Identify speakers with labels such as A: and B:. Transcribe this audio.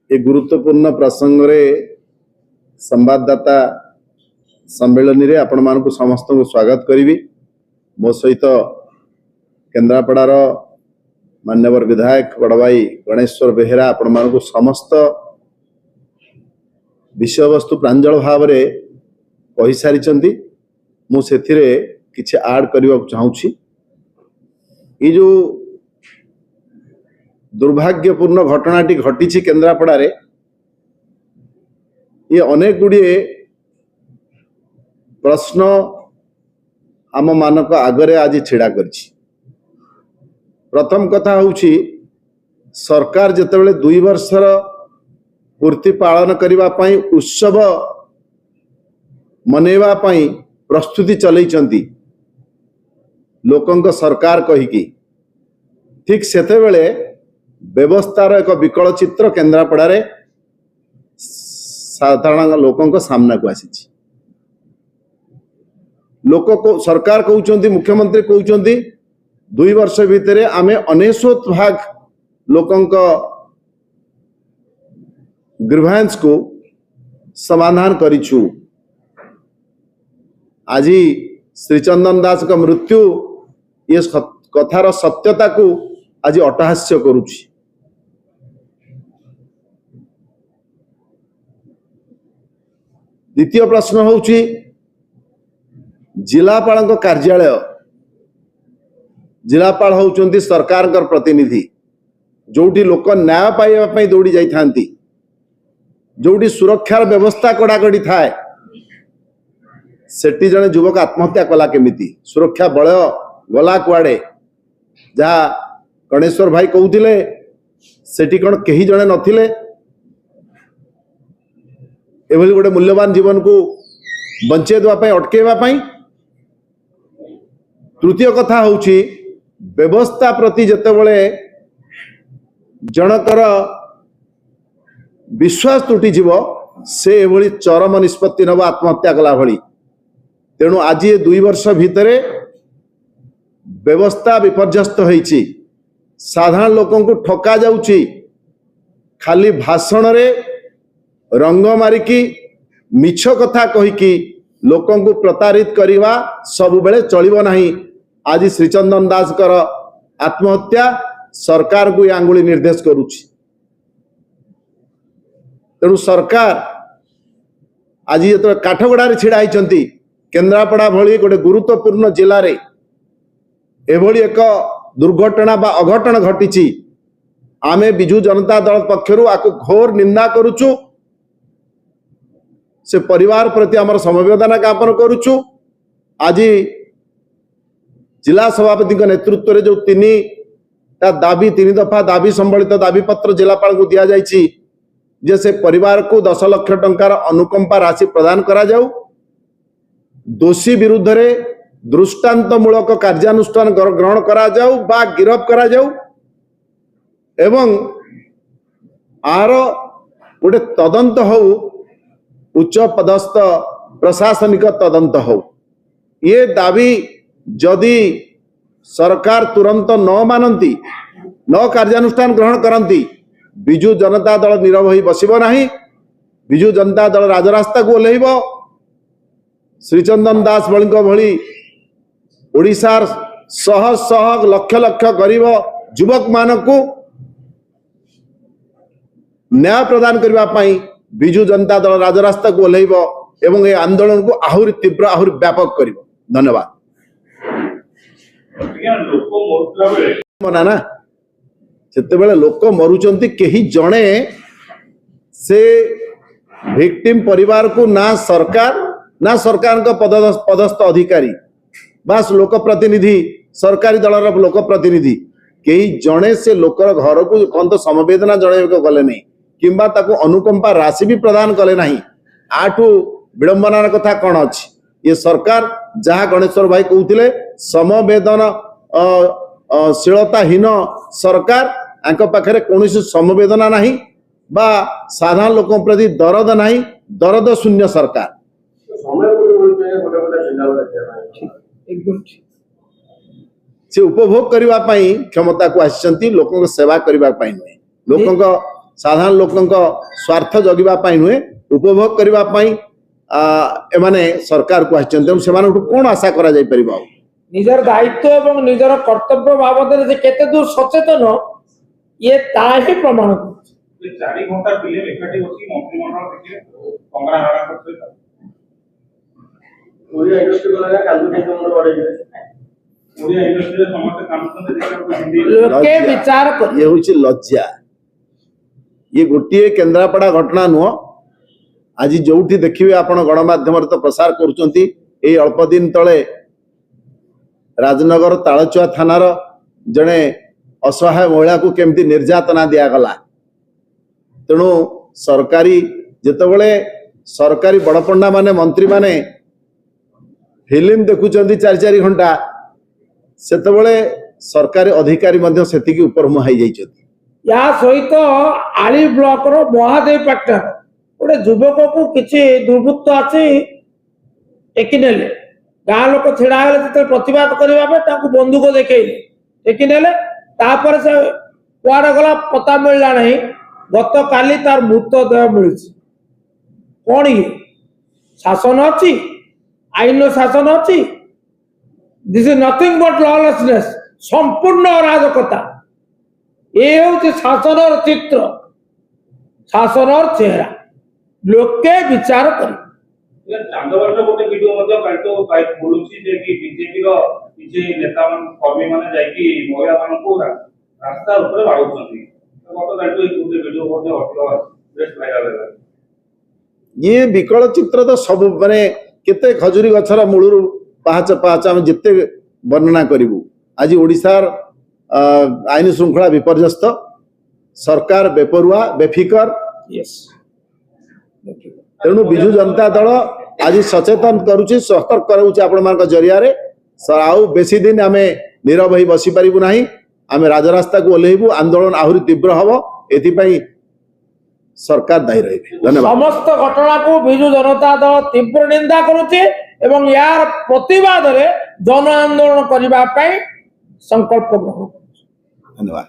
A: ए गुरुत्वपूर्ण प्रसंग रे संवाददाता सम्मेलन रे आपण मानक समस्त को स्वागत करी। मो सहित केन्द्रापड़ार मान्यवर विधायक बड़ भाई गणेश्वर बेहेरा आपण मानक समस्त विषय वस्तु प्रांजल भाव रे कहि सारिचंती। मु सेथिरे किछि ऐड करबा चाहूछि। ये जो दुर्भाग्यपूर्ण घटनाटी घटी केन्द्रापड़ा रे ये अनेक गुड़े प्रश्न आम मानक आगरे आज छिड़ा करछि। प्रथम कथा होछि सरकार जेतेबेले 2 वर्षर पूर्ति पालन करिबा पई उत्सव मनेवा पई प्रस्तुति चलैचंती लोकंक सरकार कहिकी। ठीक सेतेबेले व्यवस्थार एक विकल चित्र केन्द्रापड़ा रे साधारण लोकों सामना को आसी। लोक को सरकार कहउचंती, मुख्यमंत्री कहउचंती 2 वर्ष भितर आमे 99 भाग लोकों ग्रीवांस को समाधान करिछु। आज श्रीचंदन दास का मृत्यु ये कथार सत्यता को आज अटहास्य करुछि। द्वितीय प्रश्न होछि जिलापाल कार्यालय। जिलापाल होउचंती सरकार प्रतिनिधि, जोटी लोक न्याय पाइबा पई दौड़ी जाई थांती, जोटी सुरक्षार व्यवस्था कड़ाकड़ी थाए, सेठी जने युवक आत्महत्या कला केमिति? सुरक्षा बल गला कुआडे? जहाँ गणेश्वर भाई कहते सेठी कौन कहीं जड़े नथिले? एभली गोटे मूल्यवान जीवन को बंचे देवाई अटकेवा पाई। तृतीय कथा होछि व्यवस्था प्रति जेतेबेले जनकर विश्वास तुटी जीव से एभली चरम निष्पत्ति नब आत्महत्या कला भली। तेणु आज ये 2 वर्ष भितर व्यवस्था विपर्यस्त होइछि। साधारण लोकों को ठका जाउछि। खाली भाषण रे रंग मारिकी मिछ कथा कहिकी लोकों को प्रतारित करिवा सब बेले चलिबो नाही। आज श्रीचंदन दास कर आत्महत्या सरकार को आंगुली निर्देश करुछि। तेणु सरकार आज ये काठगोड़ा छिड़ा होइचंती केन्द्रापड़ा भली गोटे गुरुत्वपूर्ण जिले रे एभली एक दुर्घटना बा अघटन घटी। आमे बिजु जनता दल पक्षरु आको घोर निंदा करुचु। से परिवार प्रति आमर समवेदना ज्ञापन करुचु। आज जिला सभापति नेतृत्व रे जो 3 दफा दाबी संबलित दाबी पत्र जिलापाल को दिया जाइछि जे से परिवार को 10 लाख टंकार अनुकंपा राशि प्रदान करा जाऊ। दोषी विरुद्ध रे दृष्टांतमूलक कार्यानुष्ठान ग्रहण करा जाऊ बा गिरफ करा जाऊ एवं आर गोटे तदंत हो, उच्च पदस्थ प्रशासनिक तदंत हो। ये दाबी जदि सरकार तुरंत न मानती, न कार्यानुष्ठान ग्रहण करती, बिजु जनता दल नीरव होई बसिबो नाही। बिजु जनता दल राजरास्ता को ओल्हेइबो। श्रीचंदन दास भली ओडिशार शह शह लक्ष लक्ष गरीब युवक मानक न्याय प्रदान करबा पई बिजु जनता दल राजरास्ता को ओल्हेइबो एवं ए आंदोलन को आहुरी तीव्र आहुरी व्यापक करिबो। धन्यवाद। मना ना सेते बेले लोक मरुचंती केही जणे से विक्टिम परिवार को ना सरकार का पदस्थ अधिकारी बास लोक प्रतिनिधि सरकारी दलर लोक प्रतिनिधि कई जड़े से लोकर घर को कौन तो समवेदना जन गले नहीं किंबा ताको अनुकंपा राशि भी प्रदान कले नहीं। आठू विडंबनार कथा कौन अच्छी? ये सरकार जहाँ गणेश्वर भाई कहते समवेदना शीलताहीन सरकार आंक पाखरे कौन समवेदना नहीं बा साधारण लोकों प्रति दरद नहीं, दरद शून्य सरकार। से उपभोग करने क्षमता को आसी लोकों सेवा करने नुहे, लोकों साधारण लोकंक स्वार्थ जगिबा पाई नुहे उपभोग करबा पाई एमाने सरकार को आछन तेणु सेमानठु कोन आशा करा जाय परिबा
B: निजर दायित्व एवं निजर कर्तव्य बाबद से केते दूर सचेतन ये ताही प्रमाण
C: ये 4 घंटा फिल्म एकाठी बसी मंत्रिमंडल देखिए कंगना राणा करते ओडिया इंडस्ट्री वाला कालू के नंबर बढ़े गए ओडिया इंडस्ट्री रे समस्त काम करते देखा हिंदी
B: लोके विचार कर
A: ये होची लज्जा ये गोटिए केंद्रापड़ा घटना नुह आज जोठी देखिए आपण गणमाध्यम तो प्रसार करुचंती ए अल्प दिन तले राजनगर तालचुआ थानार जड़े असहाय महिला को केमती निर्यातना दिगला तेणु सरकारी जितेबले सरकारी बड़पंडा माने मंत्री माने फिल्म देखुचंती 4 घंटा सेतेबले सरकारी अधिकारी मध्य सेतिकी ऊपर मुहाई जाइछथि
B: या सहित आली ब्लॉक रो महादेव पाटना गोटे युवक को किसी दुर्वृत्त आसी टेकिनेले गाँ लोक छिड़ा प्रतिवाद करने बंदूक देखले टेकिनेले तापर से कुआड़े गला पता मिलला नहीं गत काली तार मृतदेह मिली कौन ये शासन अच्छी आईन शासन अच्छी this is nothing but lawlessness संपूर्ण अराजकता ये हूँ शासन चित्र शासन चेहरा लोके विचार कर
C: चांदवार गोटे वीडियो मध्ये कालतो बाइक बोलुची जे कि बीजेपी रो किछि नेता मन कर्मी माने जाई कि महिला मान को रास्ता ऊपर बाळुछंती तो गत कालतो एक गोटे वीडियो मध्ये हटलो बेस्ट वायरल होला
A: ये विकल चित्र तो सब माने केते खजुरी गछर मूलरू पाँच पाँच हम जिते वर्णना करिवु आज ओडिसार आईन श्रृंखला विपर्यस्त सरकार बेपरुआ बेफिकर
B: यस
A: तेणु विजु जनता दल आज सचेतन करुछि सतर्क करूछि आपण मान जरिया रे आउ बेसी दिन आमे नीरव होई बसी परिबु नाही आमे राजरास्ता को ओलेइबु आंदोलन आहुरी तीव्र हबो एथि पई सरकार दायी रहिबे धन्यवाद
B: समस्त घटना को विजु जनता दल तीव्र निंदा करुछि एवं यार प्रतिवाद रे जन आंदोलन करबा पई संकल्प ग्रहण
A: धन्यवाद।